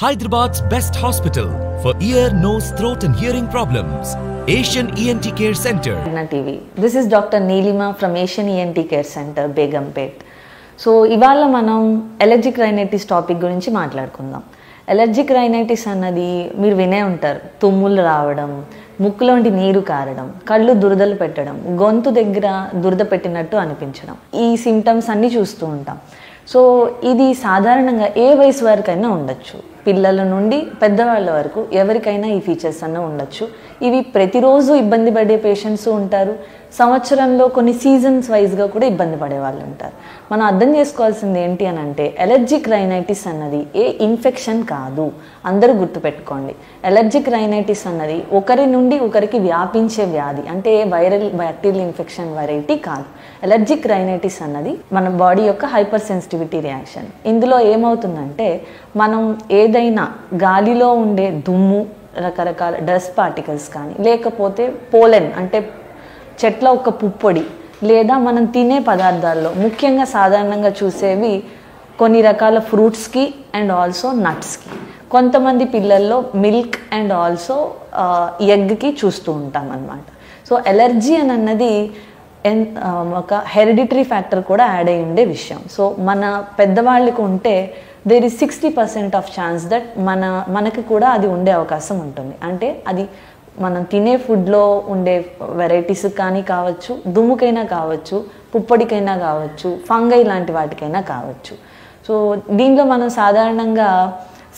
Hyderabad's best hospital for ear, nose, throat and hearing problems. Asian ENT Care Center. TV. This is Dr. Neelima from Asian ENT Care Center, Begumpet. So, ఇవాళ మనం allergic rhinitis topic గురించి మాట్లాడుకుందాం. Allergic rhinitis అన్నది మీరు వినే ఉంటారు. తుమ్ములు రావడం, ముక్కులోంటి నీరు కారడం, కళ్ళు దురదలు పెట్టడం, గొంతు దగ్గర దురద పెట్టినట్టు అనిపించడం. ఈ సిమ్టమ్స్ అన్నీ చూస్తూ ఉంటాం. సో ఇది సాధారణంగా ఏ వయసు వరకైనా ఉండొచ్చు. పిల్లల నుండి పెద్దవాళ్ళ వరకు ఎవరికైనా ఈ ఫీచర్స్ అన్న ఉండొచ్చు. ఇవి ప్రతిరోజు ఇబ్బంది పడే పేషెంట్స్ ఉంటారు. సంవత్సరంలో కొన్ని సీజన్స్ వైజ్గా కూడా ఇబ్బంది పడే వాళ్ళు ఉంటారు. మనం అర్థం చేసుకోవాల్సింది ఏంటి అని అంటే అలర్జిక్ రైనైటిస్ అన్నది ఏ ఇన్ఫెక్షన్ కాదు. అందరూ గుర్తుపెట్టుకోండి. అలర్జిక్ రైనైటిస్ అన్నది ఒకరి నుండి ఒకరికి వ్యాపించే వ్యాధి, అంటే వైరల్ బ్యాక్టీరియల్ ఇన్ఫెక్షన్ వెరైటీ కాదు. అలర్జిక్ రైనైటిస్ అన్నది మన బాడీ యొక్క హైపర్ సెన్సిటివిటీ రియాక్షన్. ఇందులో ఏమవుతుందంటే మనం ఏదైనా గాలిలో ఉండే దుమ్ము, రకరకాల డస్ట్ పార్టికల్స్ కానీ, లేకపోతే పోలెన్ అంటే చెట్ల ఒక పుప్పొడి, లేదా మనం తినే పదార్థాల్లో ముఖ్యంగా సాధారణంగా చూసేవి కొన్ని రకాల ఫ్రూట్స్కి అండ్ ఆల్సో నట్స్కి, కొంతమంది పిల్లల్లో మిల్క్ అండ్ ఆల్సో ఎగ్కి చూస్తూ ఉంటాం అన్నమాట. సో ఎలర్జీ అని అన్నది ఒక హెరిడిటరీ ఫ్యాక్టర్ కూడా యాడ్ అయి ఉండే విషయం. సో మన పెద్దవాళ్ళకి ఉంటే there is 60% of chance that మనకి కూడా అది ఉండే అవకాశం ఉంటుంది. అంటే అది మనం తినే ఫుడ్లో ఉండే వెరైటీస్ కానీ కావచ్చు, దుమ్ముకైనా కావచ్చు, పుప్పొడికైనా కావచ్చు, ఫంగై లాంటి వాటికైనా కావచ్చు. సో దీనిలో మనం సాధారణంగా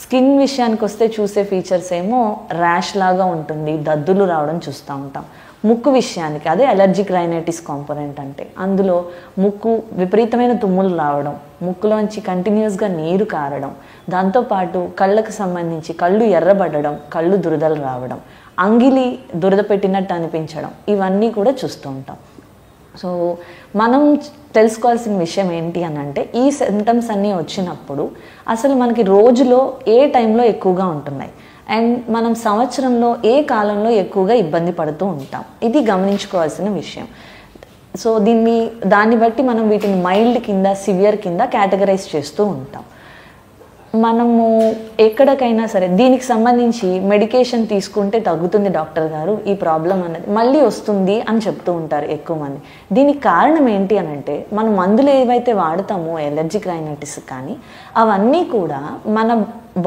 స్కిన్ విషయానికి వస్తే చూసే ఫీచర్స్ ఏమో ర్యాష్ లాగా ఉంటుంది, దద్దులు రావడం చూస్తూ ఉంటాం. ముక్కు విషయానికి అదే అలర్జిక్ రైనైటిస్ కాంపోనెంట్ అంటే అందులో ముక్కు విపరీతమైన తుమ్ములు రావడం, ముక్కులోంచి కంటిన్యూస్గా నీరు కారడం, దాంతోపాటు కళ్ళకు సంబంధించి కళ్ళు ఎర్రబడడం, కళ్ళు దురదలు రావడం, అంగిలి దురద పెట్టినట్టు అనిపించడం, ఇవన్నీ కూడా చూస్తూ ఉంటాం. సో మనం తెలుసుకోవాల్సిన విషయం ఏంటి అని అంటే ఈ సిమ్టమ్స్ అన్నీ వచ్చినప్పుడు అసలు మనకి రోజులో ఏ టైంలో ఎక్కువగా ఉంటున్నాయి అండ్ మనం సంవత్సరంలో ఏ కాలంలో ఎక్కువగా ఇబ్బంది పడుతూ ఉంటాం, ఇది గమనించుకోవాల్సిన విషయం. సో దాన్ని బట్టి మనం వీటిని మైల్డ్ కింద, సివియర్ కింద కేటగరైజ్ చేస్తూ ఉంటాం. మనము ఎక్కడికైనా సరే దీనికి సంబంధించి మెడికేషన్ తీసుకుంటే తగ్గుతుంది డాక్టర్ గారు, ఈ ప్రాబ్లం అన్నది మళ్ళీ వస్తుంది అని చెప్తూ ఉంటారు ఎక్కువ మంది. దీనికి కారణం ఏంటి అని అంటే మనం మందులు ఏవైతే వాడతామో ఎలర్జిక్ రైనైటిస్ కానీ అవన్నీ కూడా మన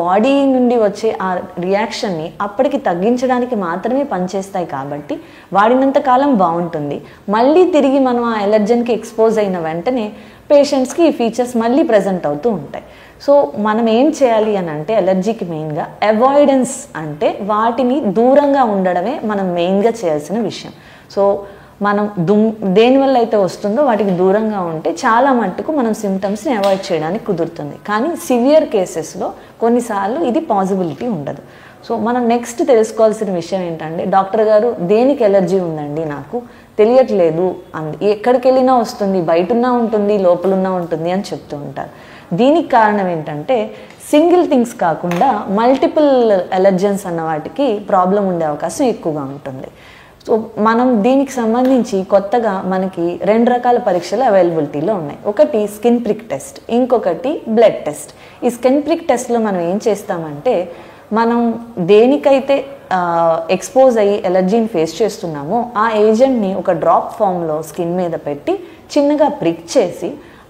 బాడీ నుండి వచ్చే ఆ రియాక్షన్ని అప్పటికి తగ్గించడానికి మాత్రమే పనిచేస్తాయి. కాబట్టి వాడినంత కాలం బాగుంటుంది. మళ్ళీ తిరిగి మనం ఆ ఎలర్జన్కి ఎక్స్పోజ్ అయిన వెంటనే పేషెంట్స్కి ఈ ఫీచర్స్ మళ్ళీ ప్రజెంట్ అవుతూ ఉంటాయి. సో మనం ఏం చేయాలి అని అంటే ఎలర్జీకి మెయిన్గా అవాయిడెన్స్, అంటే వాటిని దూరంగా ఉండడమే మనం మెయిన్గా చేయాల్సిన విషయం. సో మనం దేనివల్ల అయితే వస్తుందో వాటికి దూరంగా ఉంటే చాలా మట్టుకు మనం సిమ్టమ్స్ని అవాయిడ్ చేయడానికి కుదురుతుంది. కానీ సివియర్ కేసెస్లో కొన్నిసార్లు ఇది పాసిబిలిటీ ఉండదు. సో మనం నెక్స్ట్ తెలుసుకోవాల్సిన విషయం ఏంటంటే డాక్టర్ గారు దేనికి ఎలర్జీ ఉందండి నాకు తెలియట్లేదు, ఎక్కడికి వెళ్ళినా వస్తుంది, బయటున్నా ఉంటుంది, లోపలున్నా ఉంటుంది అని చెప్తూ ఉంటారు. దీనికి కారణం ఏంటంటే సింగిల్ థింగ్స్ కాకుండా మల్టిపుల్ ఎలర్జన్స్ అన్న వాటికి ప్రాబ్లం ఉండే అవకాశం ఎక్కువగా ఉంటుంది. సో మనం దీనికి సంబంధించి కొత్తగా మనకి 2 రకాల పరీక్షలు అవైలబిలిటీలో ఉన్నాయి. ఒకటి స్కిన్ ప్రిక్ టెస్ట్, ఇంకొకటి బ్లడ్ టెస్ట్. ఈ స్కిన్ ప్రిక్ టెస్ట్లో మనం ఏం చేస్తామంటే మనం దేనికైతే ఎక్స్పోజ్ అయ్యి ఎలర్జీని ఫేస్ చేస్తున్నామో ఆ ఏజెంట్ని ఒక డ్రాప్ ఫామ్లో స్కిన్ మీద పెట్టి చిన్నగా ప్రిక్ చేసి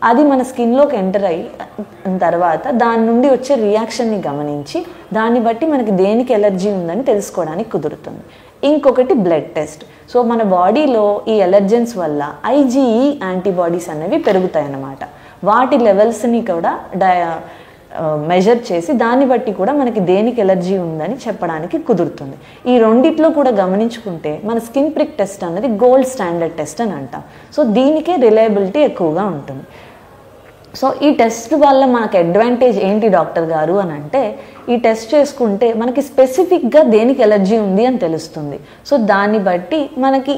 అది మన స్కిన్లోకి ఎంటర్ అయిన తర్వాత దాని నుండి వచ్చే రియాక్షన్ని గమనించి దాన్ని బట్టి మనకి దేనికి ఎలర్జీ ఉందని తెలుసుకోవడానికి కుదురుతుంది. ఇంకొకటి బ్లడ్ టెస్ట్. సో మన బాడీలో ఈ ఎలర్జెన్స్ వల్ల IgE యాంటీబాడీస్ అనేవి పెరుగుతాయి అన్నమాట. వాటి లెవెల్స్ని కూడా మెజర్ చేసి దాన్ని బట్టి కూడా మనకి దేనికి ఎలర్జీ ఉందని చెప్పడానికి కుదురుతుంది. ఈ రెండిట్లో కూడా గమనించుకుంటే మన స్కిన్ ప్రిక్ టెస్ట్ అనేది గోల్డ్ స్టాండర్డ్ టెస్ట్ అని అంటాం. సో దీనికే రిలయబిలిటీ ఎక్కువగా ఉంటుంది. సో ఈ టెస్ట్ వల్ల మనకు అడ్వాంటేజ్ ఏంటి డాక్టర్ గారు అని అంటే ఈ టెస్ట్ చేసుకుంటే మనకి స్పెసిఫిక్గా దేనికి ఎలర్జీ ఉంది అని తెలుస్తుంది. సో దాన్ని బట్టి మనకి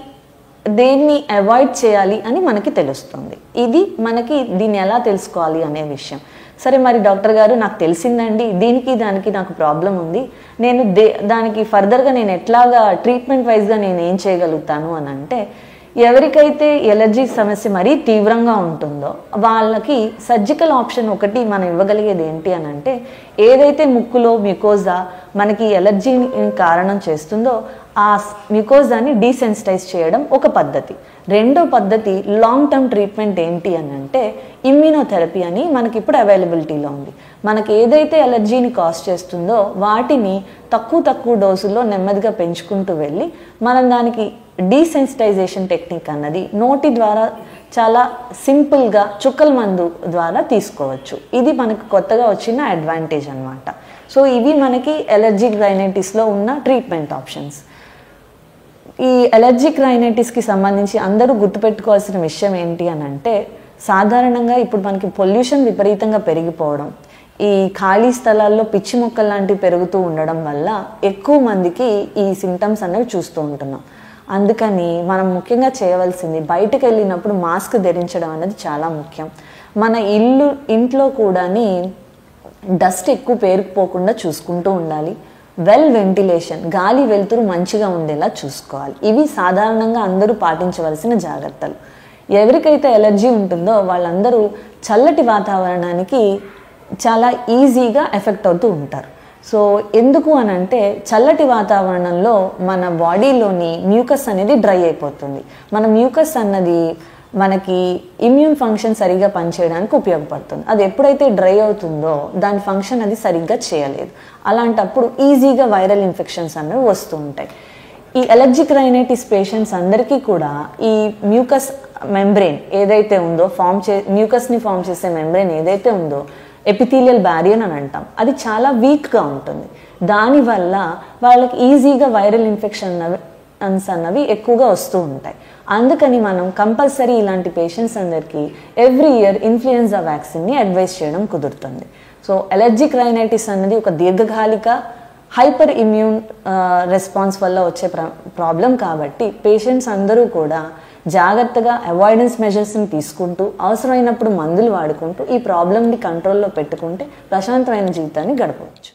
దేన్ని అవాయిడ్ చేయాలి అని మనకి తెలుస్తుంది. ఇది మనకి దీన్ని ఎలా తెలుసుకోవాలి అనే విషయం. సరే మరి డాక్టర్ గారు నాకు తెలిసిందండి దానికి నాకు ప్రాబ్లం ఉంది, నేను దానికి ఫర్దర్గా నేను ఎట్లాగా ట్రీట్మెంట్ వైజ్గా నేను ఏం చేయగలుగుతాను అని అంటే ఎవరికైతే ఎలర్జీ సమస్య మరీ తీవ్రంగా ఉంటుందో వాళ్ళకి సర్జికల్ ఆప్షన్ ఒకటి మనం ఇవ్వగలిగేది ఏంటి అని అంటే, ఏదైతే ముక్కులో మ్యూకోజా మనకి ఎలర్జీని కారణం చేస్తుందో ఆ మ్యూకోజాని డీసెన్సిటైజ్ చేయడం ఒక పద్ధతి. రెండో పద్ధతి లాంగ్ టర్మ్ ట్రీట్మెంట్ ఏంటి అని అంటే ఇమ్యూనోథెరపీ అని మనకి ఇప్పుడు అవైలబిలిటీలో ఉంది. మనకి ఏదైతే ఎలర్జీని కాజ్ చేస్తుందో వాటిని తక్కువ డోసుల్లో నెమ్మదిగా పెంచుకుంటూ వెళ్ళి మనం దానికి డీసెన్సిటైజేషన్ టెక్నిక్ అన్నది నోటి ద్వారా చాలా సింపుల్గా చుక్కల మందు ద్వారా తీసుకోవచ్చు. ఇది మనకు కొత్తగా వచ్చిన అడ్వాంటేజ్ అనమాట. సో ఇవి మనకి ఎలర్జిక్ రైనైటిస్లో ఉన్న ట్రీట్మెంట్ ఆప్షన్స్. ఈ ఎలర్జిక్ రైనైటిస్కి సంబంధించి అందరూ గుర్తుపెట్టుకోవాల్సిన విషయం ఏంటి అని అంటే, సాధారణంగా ఇప్పుడు మనకి పొల్యూషన్ విపరీతంగా పెరిగిపోవడం, ఈ ఖాళీ స్థలాల్లో పిచ్చి మొక్కలు లాంటివి పెరుగుతూ ఉండడం వల్ల ఎక్కువ మందికి ఈ సింటమ్స్ అనేవి చూస్తూ ఉంటున్నాం. అందుకని మనం ముఖ్యంగా చేయవలసింది బయటకు వెళ్ళినప్పుడు మాస్క్ ధరించడం అనేది చాలా ముఖ్యం. మన ఇంట్లో కూడాని డస్ట్ ఎక్కువ పేరుకుపోకుండా చూసుకుంటూ ఉండాలి. వెల్ వెంటిలేషన్, గాలి వెలుతురు మంచిగా ఉండేలా చూసుకోవాలి. ఇవి సాధారణంగా అందరూ పాటించవలసిన జాగ్రత్తలు. ఎవరికైతే ఎలర్జీ ఉంటుందో వాళ్ళందరూ చల్లటి వాతావరణానికి చాలా ఈజీగా ఎఫెక్ట్ అవుతూ ఉంటారు. సో ఎందుకు అని అంటే, చల్లటి వాతావరణంలో మన బాడీలోని మ్యూకస్ అనేది డ్రై అయిపోతుంది. మన మ్యూకస్ అన్నది మనకి ఇమ్యూన్ ఫంక్షన్ సరిగ్గా పనిచేయడానికి ఉపయోగపడుతుంది. అది ఎప్పుడైతే డ్రై అవుతుందో దాని ఫంక్షన్ అది సరిగ్గా చేయలేదు. అలాంటప్పుడు ఈజీగా వైరల్ ఇన్ఫెక్షన్స్ అనేవి వస్తూ ఉంటాయి. ఈ ఎలర్జిక్ రైనైటిస్ పేషెంట్స్ అందరికీ కూడా ఈ మ్యూకస్ మెంబ్రెయిన్ ఏదైతే ఉందో మ్యూకస్ని ఫామ్ చేసే మెంబ్రెయిన్ ఏదైతే ఉందో ఎపిథీలియల్ బ్యారియర్ అని అంటాం, అది చాలా వీక్గా ఉంటుంది. దానివల్ల వాళ్ళకి ఈజీగా వైరల్ ఇన్ఫెక్షన్స్ అన్నవి ఎక్కువగా వస్తూ ఉంటాయి. అందుకని మనం కంపల్సరీ ఇలాంటి పేషెంట్స్ అందరికీ ఎవ్రీ ఇయర్ ఇన్ఫ్లుయెన్జా వ్యాక్సిన్ని అడ్వైస్ చేయడం కుదురుతుంది. సో ఎలర్జిక్ రైనైటిస్ అనేది ఒక దీర్ఘకాలిక హైపర్ ఇమ్యూన్ రెస్పాన్స్ వల్ల వచ్చే ప్రాబ్లం కాబట్టి పేషెంట్స్ అందరూ కూడా జాగ్రత్తగా అవాయిడెన్స్ మెజర్స్ని తీసుకుంటూ అవసరమైనప్పుడు మందులు వాడుకుంటూ ఈ ప్రాబ్లమ్ని కంట్రోల్లో పెట్టుకుంటే ప్రశాంతమైన జీవితాన్ని గడపవచ్చు.